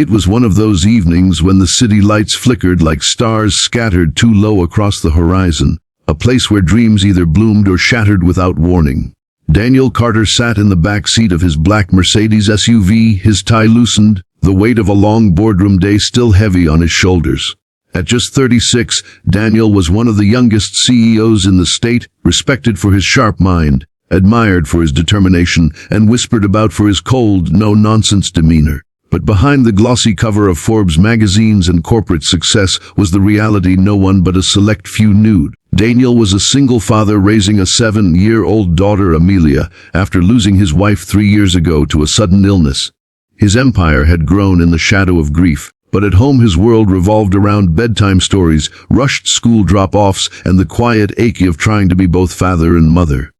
It was one of those evenings when the city lights flickered like stars scattered too low across the horizon, a place where dreams either bloomed or shattered without warning. Daniel Carter sat in the back seat of his black Mercedes SUV, his tie loosened, the weight of a long boardroom day still heavy on his shoulders. At just 36, Daniel was one of the youngest CEOs in the state, respected for his sharp mind, admired for his determination, and whispered about for his cold, no-nonsense demeanor. But behind the glossy cover of Forbes magazines and corporate success was the reality no one but a select few knew. Daniel was a single father raising a 7-year-old daughter, Amelia, after losing his wife 3 years ago to a sudden illness. His empire had grown in the shadow of grief, but at home his world revolved around bedtime stories, rushed school drop-offs, and the quiet ache of trying to be both father and mother.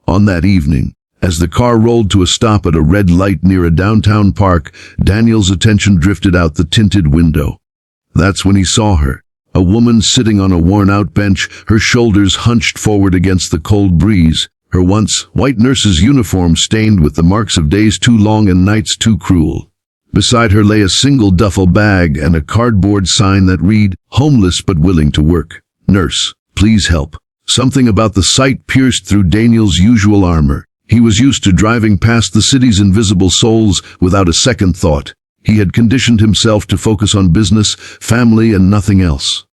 On that evening, as the car rolled to a stop at a red light near a downtown park, Daniel's attention drifted out the tinted window. That's when he saw her, a woman sitting on a worn-out bench, her shoulders hunched forward against the cold breeze, her once white nurse's uniform stained with the marks of days too long and nights too cruel. Beside her lay a single duffel bag and a cardboard sign that read, "Homeless but willing to work. Nurse, please help." Something about the sight pierced through Daniel's usual armor. He was used to driving past the city's invisible souls without a second thought. He had conditioned himself to focus on business, family, and nothing else.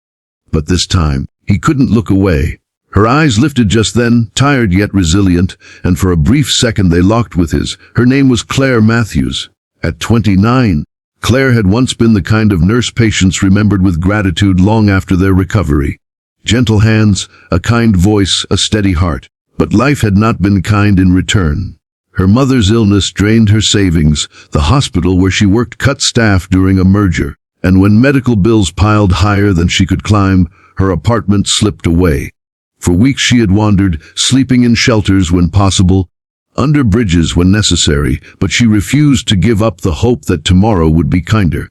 But this time, he couldn't look away. Her eyes lifted just then, tired yet resilient, and for a brief second they locked with his. Her name was Claire Matthews. At 29, Claire had once been the kind of nurse patients remembered with gratitude long after their recovery. Gentle hands, a kind voice, a steady heart. But life had not been kind in return. Her mother's illness drained her savings, the hospital where she worked cut staff during a merger, and when medical bills piled higher than she could climb, her apartment slipped away. For weeks she had wandered, sleeping in shelters when possible, under bridges when necessary, but she refused to give up the hope that tomorrow would be kinder.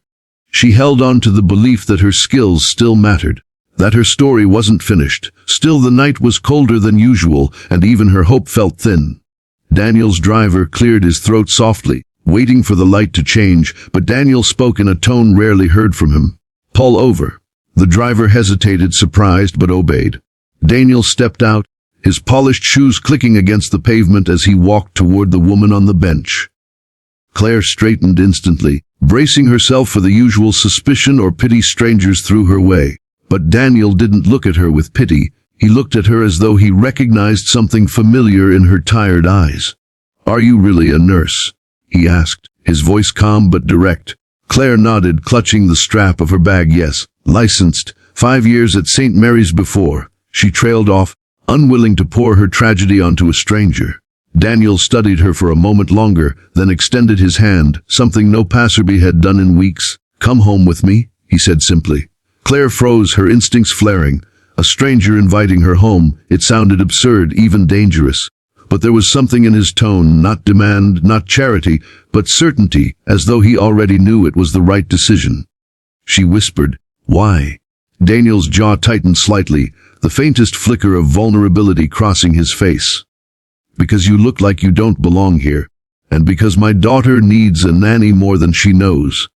She held on to the belief that her skills still mattered, that her story wasn't finished. Still, the night was colder than usual, and even her hope felt thin. Daniel's driver cleared his throat softly, waiting for the light to change, but Daniel spoke in a tone rarely heard from him. "Pull over." The driver hesitated, surprised, but obeyed. Daniel stepped out, his polished shoes clicking against the pavement as he walked toward the woman on the bench. Claire straightened instantly, bracing herself for the usual suspicion or pity strangers threw her way. But Daniel didn't look at her with pity. He looked at her as though he recognized something familiar in her tired eyes. "Are you really a nurse?" he asked, his voice calm but direct. Claire nodded, clutching the strap of her bag. "Yes, licensed. 5 years at St. Mary's before." She trailed off, unwilling to pour her tragedy onto a stranger. Daniel studied her for a moment longer, then extended his hand, something no passerby had done in weeks. "Come home with me," he said simply. Claire froze, her instincts flaring. A stranger inviting her home. It sounded absurd, even dangerous. But there was something in his tone, not demand, not charity, but certainty, as though he already knew it was the right decision. She whispered, "Why?" Daniel's jaw tightened slightly, the faintest flicker of vulnerability crossing his face. "Because you look like you don't belong here, and because my daughter needs a nanny more than she knows."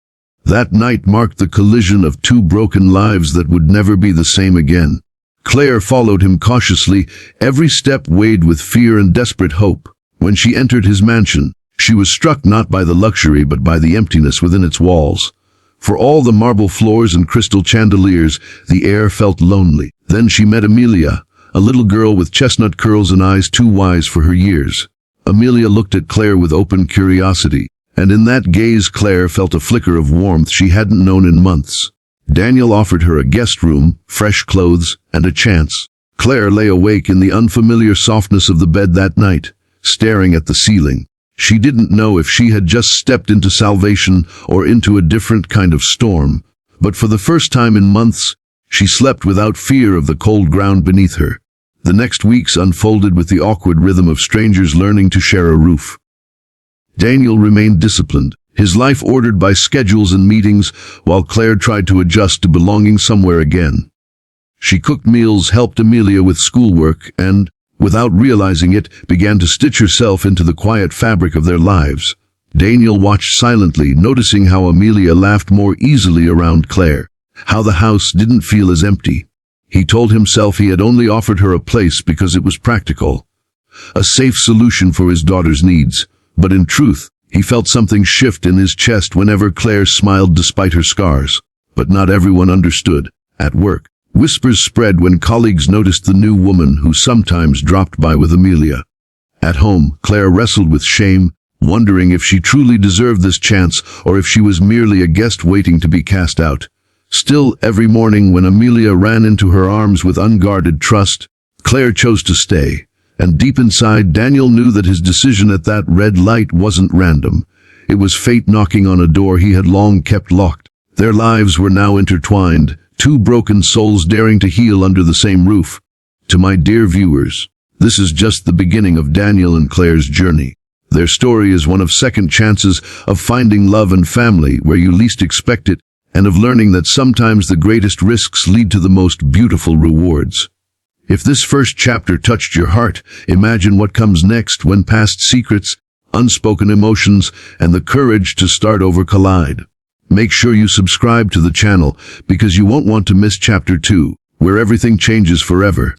That night marked the collision of two broken lives that would never be the same again. Claire followed him cautiously, every step weighed with fear and desperate hope. When she entered his mansion, she was struck not by the luxury but by the emptiness within its walls. For all the marble floors and crystal chandeliers, the air felt lonely. Then she met Amelia, a little girl with chestnut curls and eyes too wise for her years. Amelia looked at Claire with open curiosity, and in that gaze Claire felt a flicker of warmth she hadn't known in months. Daniel offered her a guest room, fresh clothes, and a chance. Claire lay awake in the unfamiliar softness of the bed that night, staring at the ceiling. She didn't know if she had just stepped into salvation or into a different kind of storm, but for the first time in months, she slept without fear of the cold ground beneath her. The next weeks unfolded with the awkward rhythm of strangers learning to share a roof. Daniel remained disciplined, his life ordered by schedules and meetings, while Claire tried to adjust to belonging somewhere again. She cooked meals, helped Amelia with schoolwork, and, without realizing it, began to stitch herself into the quiet fabric of their lives. Daniel watched silently, noticing how Amelia laughed more easily around Claire, how the house didn't feel as empty. He told himself he had only offered her a place because it was practical, a safe solution for his daughter's needs. But in truth, he felt something shift in his chest whenever Claire smiled despite her scars. But not everyone understood. At work, whispers spread when colleagues noticed the new woman who sometimes dropped by with Amelia. At home, Claire wrestled with shame, wondering if she truly deserved this chance or if she was merely a guest waiting to be cast out. Still, every morning when Amelia ran into her arms with unguarded trust, Claire chose to stay. And deep inside, Daniel knew that his decision at that red light wasn't random. It was fate knocking on a door he had long kept locked. Their lives were now intertwined, two broken souls daring to heal under the same roof. To my dear viewers, this is just the beginning of Daniel and Claire's journey. Their story is one of second chances, of finding love and family where you least expect it, and of learning that sometimes the greatest risks lead to the most beautiful rewards. If this first chapter touched your heart, imagine what comes next when past secrets, unspoken emotions, and the courage to start over collide. Make sure you subscribe to the channel because you won't want to miss chapter 2, where everything changes forever.